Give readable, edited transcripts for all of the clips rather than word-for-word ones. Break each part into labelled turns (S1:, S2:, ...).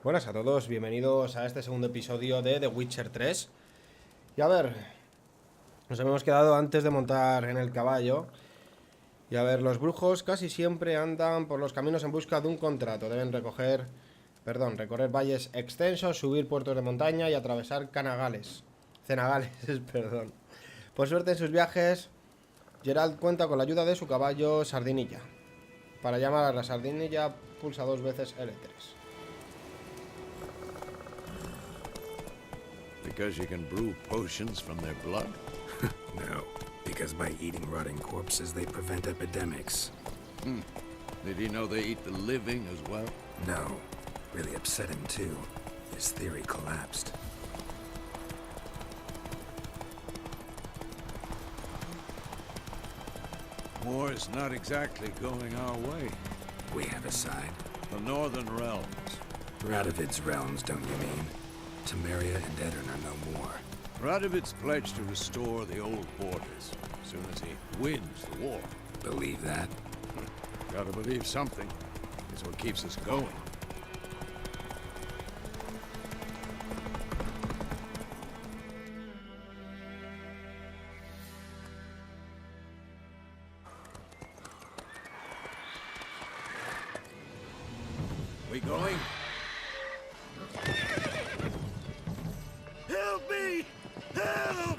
S1: Buenas a todos, bienvenidos a este segundo episodio de The Witcher 3. Y a ver, nos habíamos quedado antes de montar en el caballo. Y a ver, los brujos casi siempre andan por los caminos en busca de un contrato. Deben recorrer valles extensos, subir puertos de montaña y atravesar cenagales, perdón. Por suerte en sus viajes, Geralt cuenta con la ayuda de su caballo Sardinilla. Para llamar a la Sardinilla, pulsa 2 veces L3.
S2: Because you can brew potions from their blood?
S3: No, because by eating rotting corpses, they prevent epidemics.
S2: Did he know they eat the living as well?
S3: No, really upset him too. His theory collapsed.
S2: War is not exactly going our way.
S3: We have a side.
S2: The Northern Realms.
S3: Radovid's realms, don't you mean? Temeria and Edirn are no more.
S2: Radovid's pledged to restore the old borders as soon as he wins the war.
S3: Believe that?
S2: Gotta believe something. It's what keeps us going. We going? Help me! Help!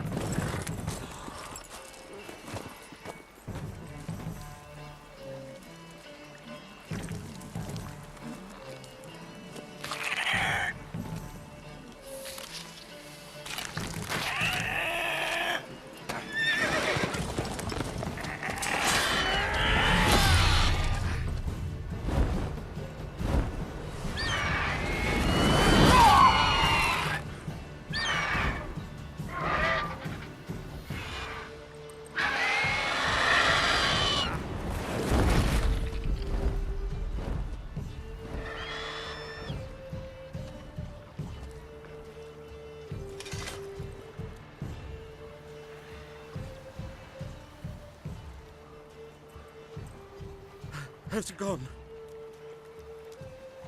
S4: Has it gone?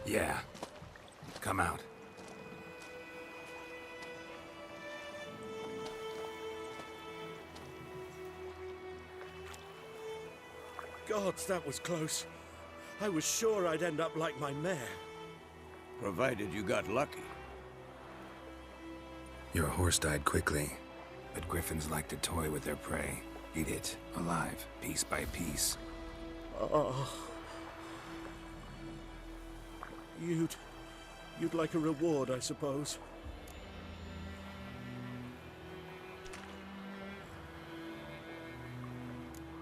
S3: Yeah. Come out.
S4: Gods, that was close. I was sure I'd end up like my mare.
S2: Provided you got lucky.
S3: Your horse died quickly, but griffins like to toy with their prey. Eat it, alive, piece by piece.
S4: Oh. You'd like a reward, I suppose.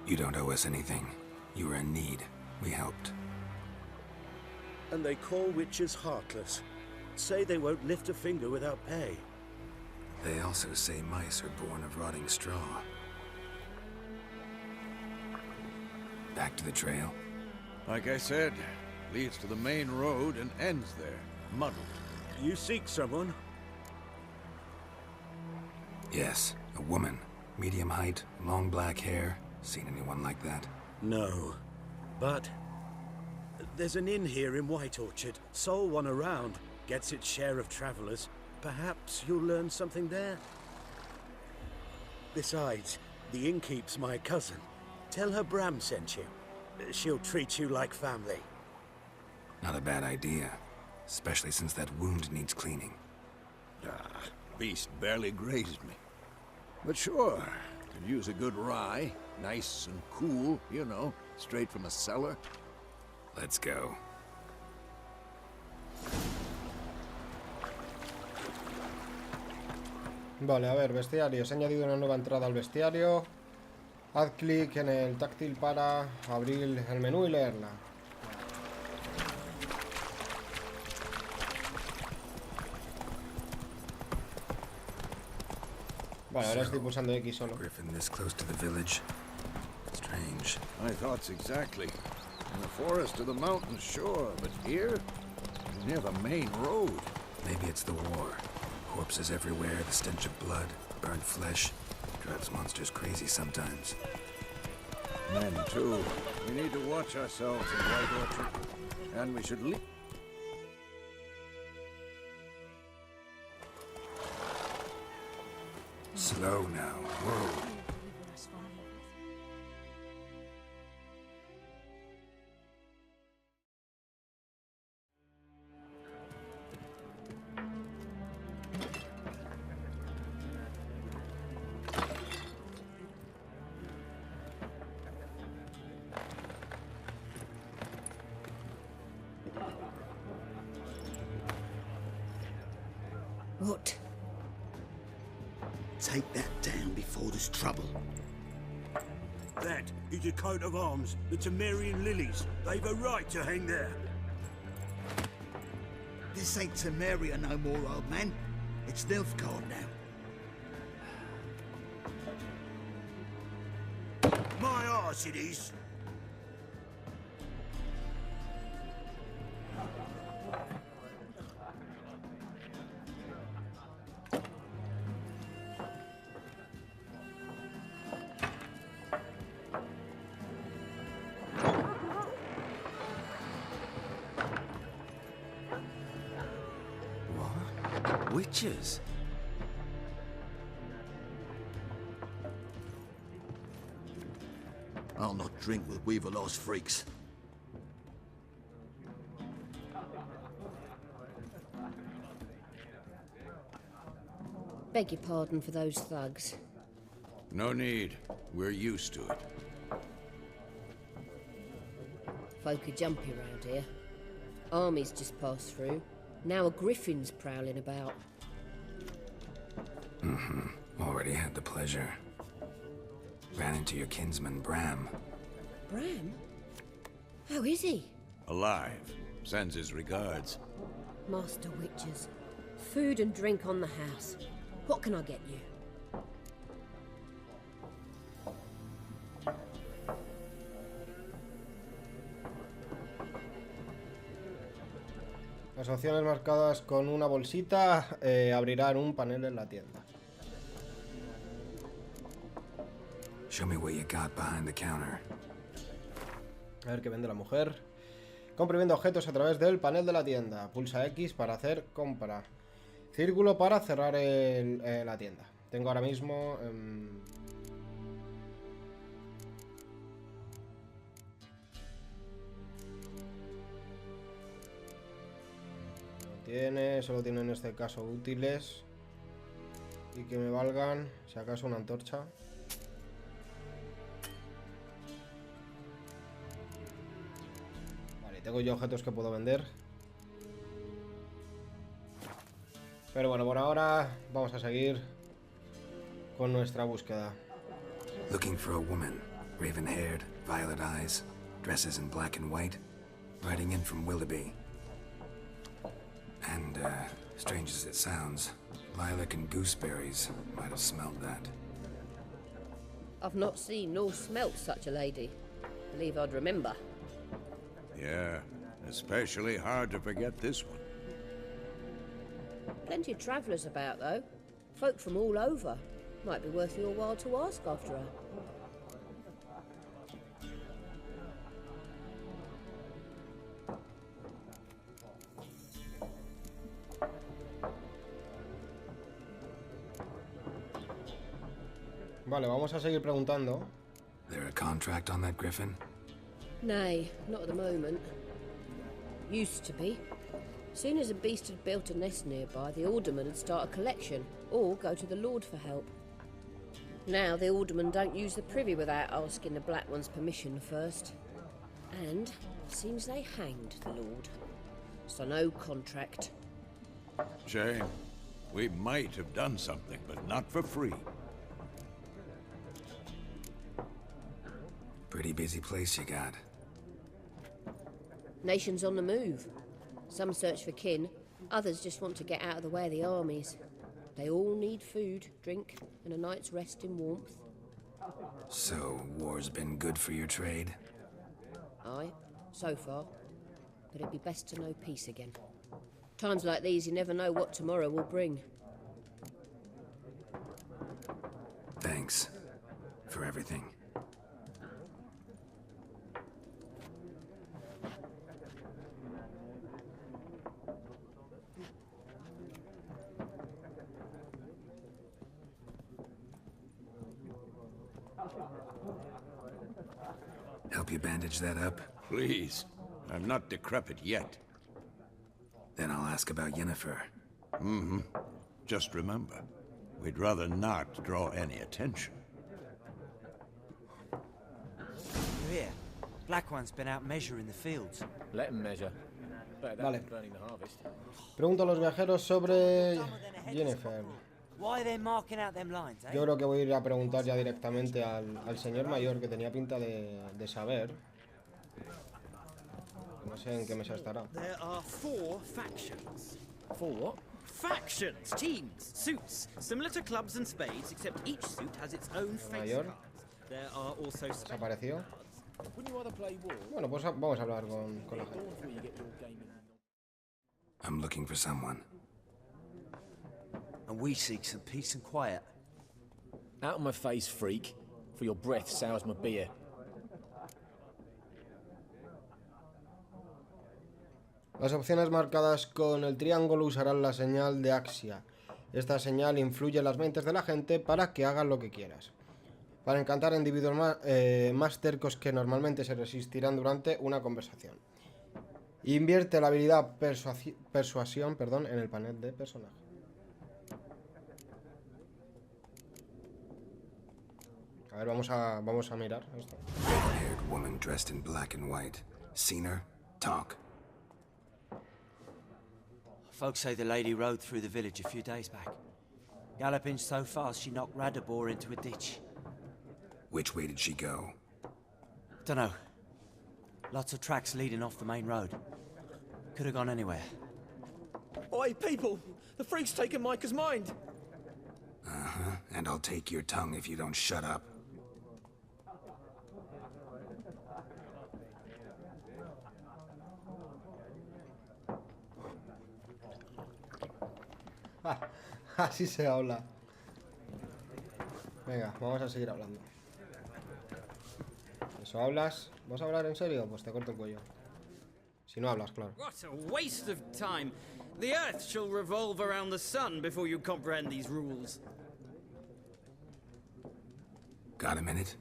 S3: You don't owe us anything. You were in need. We helped.
S4: And they call witches heartless. Say they won't lift a finger without pay.
S3: They also say mice are born of rotting straw. Back to the trail.
S2: Like I said, leads to the main road and ends there, muddled.
S4: You seek someone?
S3: Yes, a woman. Medium height, long black hair. Seen anyone like that?
S4: No. But there's an inn here in White Orchard. Sole one around. Gets its share of travelers. Perhaps you'll learn something there. Besides, the innkeep's my cousin. Tell her Bram sent you. She'll treat you like family.
S3: Not a bad idea. Especially since that wound needs cleaning.
S2: Beast barely grazed me. But sure, could use a good rye. Nice and cool, you know, straight from a cellar.
S3: Let's go.
S1: Vale, a ver, bestiario. Se ha añadido una nueva entrada al bestiario. Haz clic en el táctil para abrir el menú y leerla. Vale, ahora estoy pulsando X solo.
S3: Griffin this close to the village. Strange.
S2: My thoughts exactly. In the forest or the mountains, sure, but here? Near the main road.
S3: Maybe it's the war. Corpses everywhere, the stench of blood, burned flesh. Drives monsters crazy sometimes.
S2: Men, too. We need to watch ourselves in White Orchard. And we should leave.
S3: Slow now. Whoa.
S5: What?
S6: Take that down before there's trouble.
S4: That is a coat of arms, the Temerian lilies. They've a right to hang there.
S6: This ain't Temeria no more, old man. It's Nilfgaard now.
S4: My arse it is.
S3: Witches?
S6: I'll not drink with Weaverlost freaks.
S5: Beg your pardon for those thugs.
S2: No need. We're used to it.
S5: Folk are jumpy round here. Armies just passed through. Now a griffin's prowling about.
S3: Already had the pleasure. Ran into your kinsman, Bram.
S5: Bram? How is he?
S2: Alive. Sends his regards.
S5: Master Witches. Food and drink on the house. What can I get you?
S1: Las opciones marcadas con una bolsita abrirán un panel en la tienda.
S3: Show me what you got behind the counter.
S1: A ver qué vende la mujer. Compre y vende objetos a través del panel de la tienda. Pulsa X para hacer compra. Círculo para cerrar la tienda. Tengo ahora mismo... solo tiene en este caso útiles. Y que me valgan, si acaso, una antorcha. Vale, tengo yo objetos que puedo vender. Pero bueno, por ahora vamos a seguir con nuestra búsqueda.
S3: Looking for a woman. Raven-haired, violet eyes, dresses in black and white. Riding in from Willoughby. And, strange as it sounds, lilac and gooseberries might have smelled that.
S5: I've not seen nor smelt such a lady. Believe I'd remember.
S2: Yeah, especially hard to forget this one.
S5: Plenty of travellers about, though. Folk from all over. Might be worth your while to ask after her.
S1: Vale, vamos a seguir preguntando.
S3: There a contract on that griffin?
S5: Nay, not at the moment. Used to be. Soon as a beast had built a nest nearby, the alderman would start a collection, or go to the Lord for help. Now the alderman don't use the privy without asking the Black One's permission first. And seems they hanged the Lord. So no contract.
S2: Shame. We might have done something, but not for free.
S3: Pretty busy place you got.
S5: Nations on the move. Some search for kin, others just want to get out of the way of the armies. They all need food, drink, and a night's rest in warmth.
S3: So, war's been good for your trade?
S5: Aye, so far. But it'd be best to know peace again. Times like these, you never know what tomorrow will bring.
S3: Thanks for everything. Help you bandage that up?
S2: Please. I'm not decrepit yet.
S3: Then I'll ask about Yennefer.
S2: Just remember, we'd rather not draw any attention.
S7: Here, Black One's been out measuring the fields.
S8: Let him measure. Better that
S1: Vale.
S8: than burning the harvest.
S1: Pregunto a los viajeros sobre Yennefer.
S7: Why are they marking out them lines, eh?
S1: Yo creo que voy a ir a preguntar ya directamente al señor mayor, que tenía pinta de saber. No sé en qué mesa estará.
S9: There are 4 factions.
S8: For what?
S9: Factions, teams, suits, similar to clubs and spades, except each suit has its own face
S1: Mayor.
S9: cards. There are also
S1: ¿Se apareció?
S8: Wouldn't you rather play war?
S1: Bueno, pues vamos a hablar con la gente.
S8: Before you get your gaming.
S3: I'm looking for someone.
S7: And we seek some peace and quiet.
S8: Out of my face, freak. For your breath sours my beer.
S1: Las opciones marcadas con el triángulo usarán la señal de Axia. Esta señal influye en las mentes de la gente para que hagan lo que quieras. Para encantar a individuos más tercos que normalmente se resistirán durante una conversación. Invierte la habilidad persuasión, en el panel de personaje. A ver, vamos a mirar esto.
S3: Red-haired woman dressed in black and white. Seen her? Talk.
S7: Folks say the lady rode through the village a few days back. Galloping so fast she knocked Radabor into a ditch.
S3: Which way did she go?
S7: Dunno. Lots of tracks leading off the main road. Could have gone anywhere.
S8: Oi, people! The freak's taken Micah's mind!
S3: Uh-huh. And I'll take your tongue if you don't shut up.
S1: Así se habla. Venga, vamos a seguir hablando. ¿Eso hablas? ¿Vas a hablar en serio? Pues te corto el cuello. Si no hablas, claro.
S9: What a waste of time. The Earth shall revolve around the sun before you comprehend these rules.
S3: Got a minute?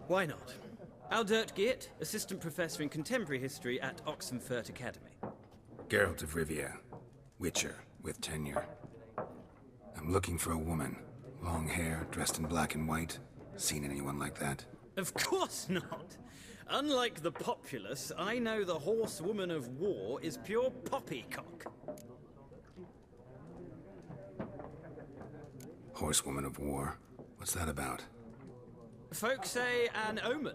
S9: Why not? Aldert Geert, Assistant Professor in Contemporary History at Oxenfurt Academy.
S3: Geralt of Rivia. Witcher, with tenure. I'm looking for a woman. Long hair, dressed in black and white. Seen anyone like that?
S9: Of course not. Unlike the populace, I know the horsewoman of war is pure poppycock.
S3: Horsewoman of war. What's that about?
S9: Folk say an omen.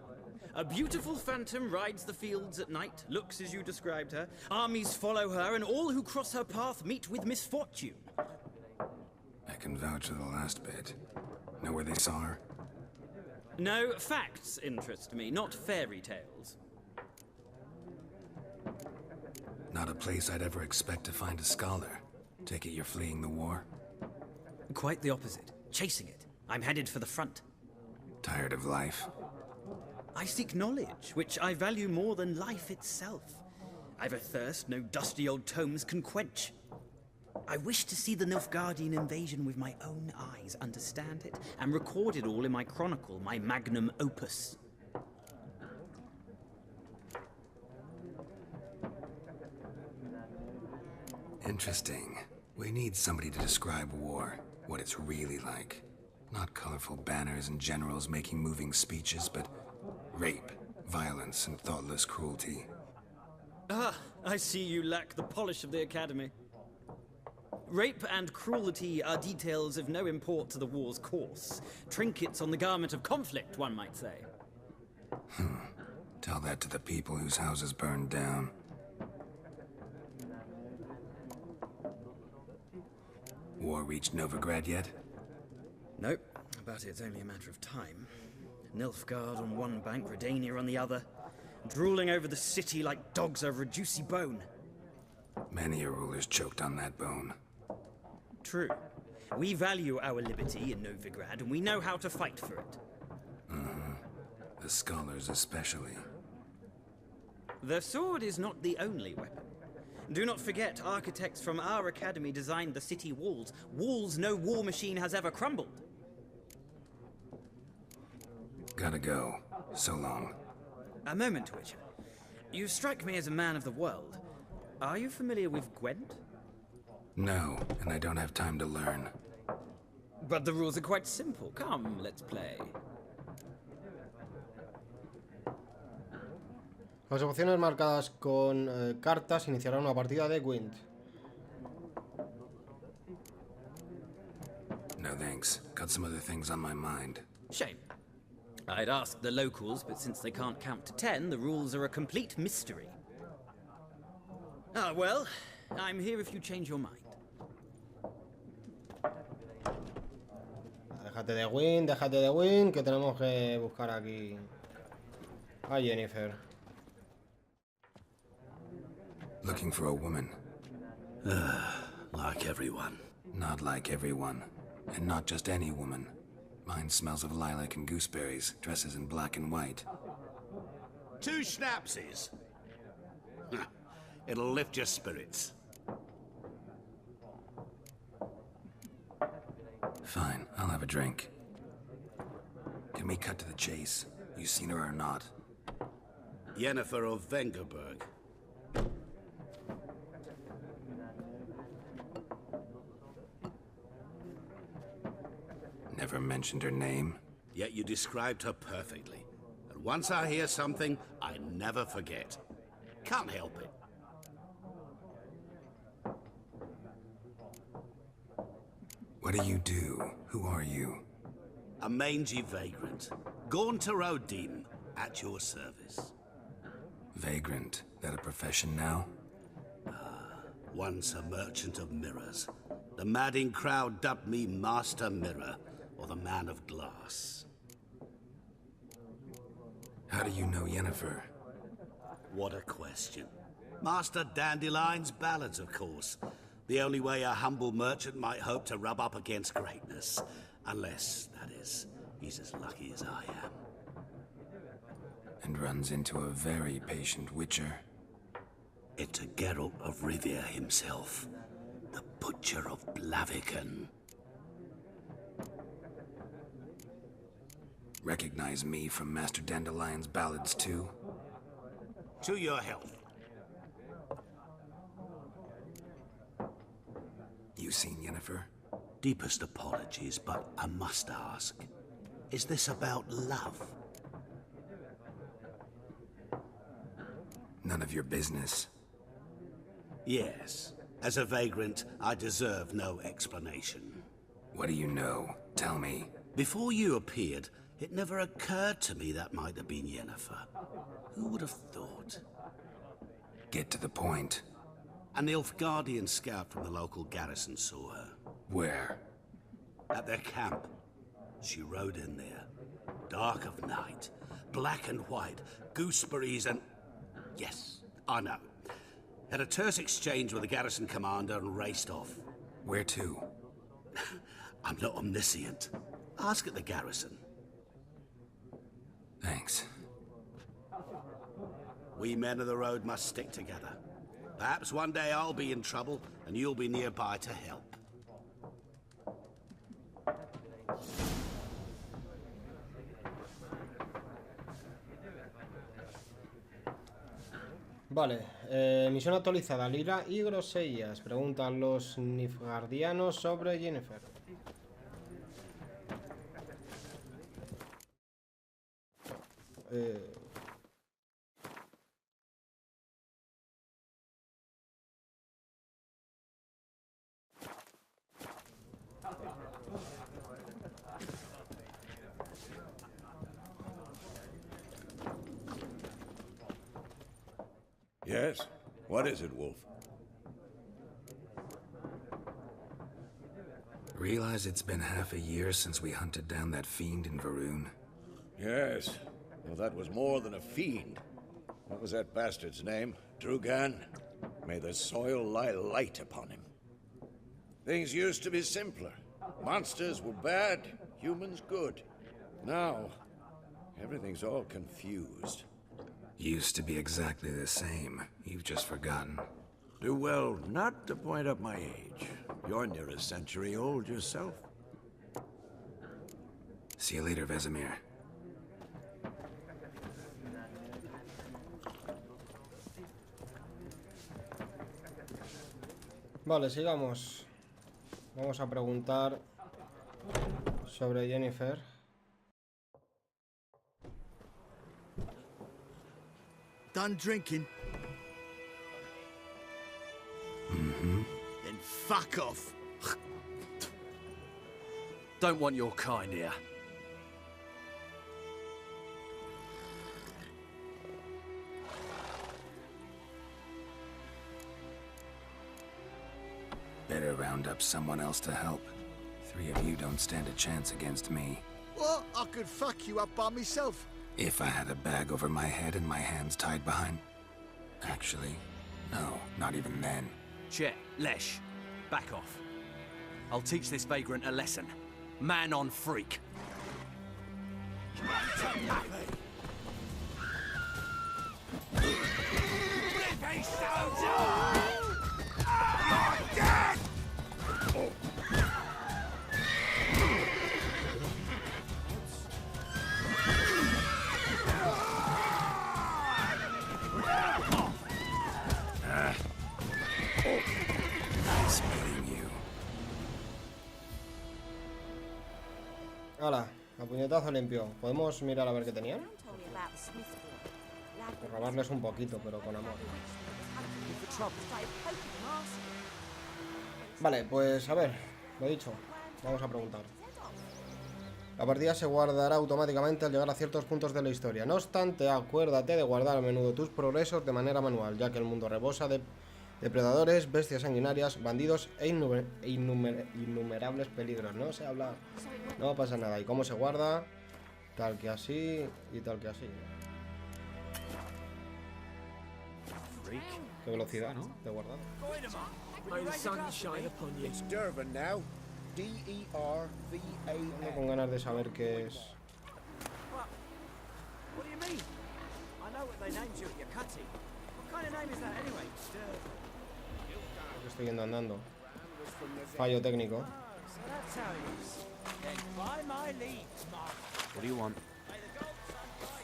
S9: A beautiful phantom rides the fields at night, looks as you described her. Armies follow her, and all who cross her path meet with misfortune.
S3: I can vouch for the last bit. Know where they saw her?
S9: No, facts interest me, not fairy tales.
S3: Not a place I'd ever expect to find a scholar. Take it you're fleeing the war?
S9: Quite the opposite. Chasing it. I'm headed for the front.
S3: Tired of life?
S9: I seek knowledge, which I value more than life itself. I've a thirst no dusty old tomes can quench. I wish to see the Nilfgaardian invasion with my own eyes, understand it, and record it all in my chronicle, my magnum opus.
S3: Interesting. We need somebody to describe war, what it's really like. Not colorful banners and generals making moving speeches, but rape, violence, and thoughtless cruelty.
S9: Ah, I see you lack the polish of the Academy. Rape and cruelty are details of no import to the war's course. Trinkets on the garment of conflict, one might say.
S3: Tell that to the people whose houses burned down. War reached Novigrad yet?
S9: Nope, but it's only a matter of time. Nilfgaard on one bank, Redania on the other, drooling over the city like dogs over a juicy bone.
S3: Many a ruler's choked on that bone.
S9: True. We value our liberty in Novigrad, and we know how to fight for it.
S3: The scholars especially.
S9: The sword is not the only weapon. Do not forget, architects from our academy designed the city walls. Walls no war machine has ever crumbled.
S3: Gotta go. So long.
S9: A moment, Witcher. You strike me as a man of the world. Are you familiar with Gwent?
S3: No, and I don't have time to learn.
S9: But the rules are quite simple. Come, let's play.
S1: Las opciones marcadas con cartas iniciarán una partida de Gwent.
S3: No thanks. Got some other things on my mind.
S9: Shame. I'd ask the locals, but since they can't count to 10, the rules are a complete mystery. Ah, well, I'm here if you change your mind.
S1: Déjate de Gwent, que tenemos que buscar aquí a Jennifer.
S3: Looking for a woman.
S4: Like everyone.
S3: Not like everyone. And not just any woman. Mine smells of lilac and gooseberries, dresses in black and white.
S2: 2 schnapsies. It'll lift your spirits.
S3: Fine, I'll have a drink. Can we cut to the chase? You seen her or not?
S2: Yennefer of Vengerberg.
S3: Never mentioned her name.
S2: Yet you described her perfectly. And once I hear something, I never forget. Can't help it.
S3: What do you do? Who are you?
S2: A mangy vagrant. Gaunter O'Deem, at your service.
S3: Vagrant. That a profession now?
S2: Once a merchant of mirrors. The madding crowd dubbed me Master Mirror, or the Man of Glass.
S3: How do you know Yennefer?
S2: What a question. Master Dandelion's ballads, of course. The only way a humble merchant might hope to rub up against greatness. Unless, that is, he's as lucky as I am.
S3: And runs into a very patient witcher.
S2: It's a Geralt of Rivia himself. The Butcher of Blaviken.
S3: Recognize me from Master Dandelion's ballads too?
S2: To your health.
S3: You seen Yennefer?
S2: Deepest apologies, but I must ask. Is this about love?
S3: None of your business.
S2: Yes. As a vagrant, I deserve no explanation.
S3: What do you know? Tell me.
S2: Before you appeared, it never occurred to me that might have been Yennefer. Who would have thought?
S3: Get to the point.
S2: An Nilfgaardian scout from the local garrison saw her.
S3: Where?
S2: At their camp. She rode in there. Dark of night. Black and white. Gooseberries and... Yes, I know. Had a terse exchange with the garrison commander and raced off.
S3: Where to?
S2: I'm not omniscient. Ask at the garrison.
S3: Thanks.
S2: We men of the road must stick together. Perhaps one day I'll be in trouble, and you'll be nearby to help.
S1: Vale, misión actualizada. Lila y Grosellas preguntan los Nilfgaardianos sobre Yennefer.
S10: Yes? What is it, Wolf?
S3: Realize it's been half a year since we hunted down that fiend in Varun?
S10: Yes. Well, that was more than a fiend. What was that bastard's name? Drugan? May the soil lie light upon him. Things used to be simpler. Monsters were bad, humans good. Now, everything's all confused.
S3: Used to be exactly the same. You've just forgotten.
S10: Do well not to point up my age. You're near a century old yourself.
S3: See you later, Vesemir.
S1: Vale, sigamos. Vamos a preguntar sobre Jennifer.
S6: Done drinking? Then fuck off.
S11: Don't want your kind here.
S3: Better round up someone else to help. 3 of you don't stand a chance against me.
S6: What? I could fuck you up by myself.
S3: If I had a bag over my head and my hands tied behind... Actually, no, not even then.
S11: Chet, Lesh, back off. I'll teach this vagrant a lesson. Man on freak.
S1: Hala, a puñetazo limpio. ¿Podemos mirar a ver qué tenían? Por robarles un poquito, pero con amor. Vale, pues a ver, lo dicho. Vamos a preguntar. La partida se guardará automáticamente al llegar a ciertos puntos de la historia. No obstante, acuérdate de guardar a menudo tus progresos de manera manual, ya que el mundo rebosa de depredadores, bestias sanguinarias, bandidos e innumerables peligros. No se habla, no pasa nada. ¿Y cómo se guarda? Tal que así y tal que así. Qué velocidad, ¿no? De guardado.
S10: It's Durban now. D-E-R-V-A-N.
S1: Con ganas de saber qué es. Estoy yendo andando. Fallo técnico.
S11: What do you want?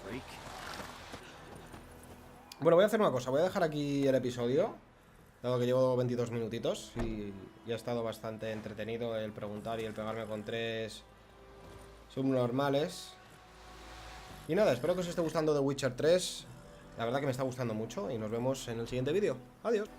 S11: Freak.
S1: Bueno, voy a hacer una cosa. Voy a dejar aquí el episodio, dado que llevo 22 minutitos y ha estado bastante entretenido el preguntar y el pegarme con 3 subnormales. Y nada, espero que os esté gustando The Witcher 3. La verdad que me está gustando mucho y nos vemos en el siguiente vídeo. Adiós.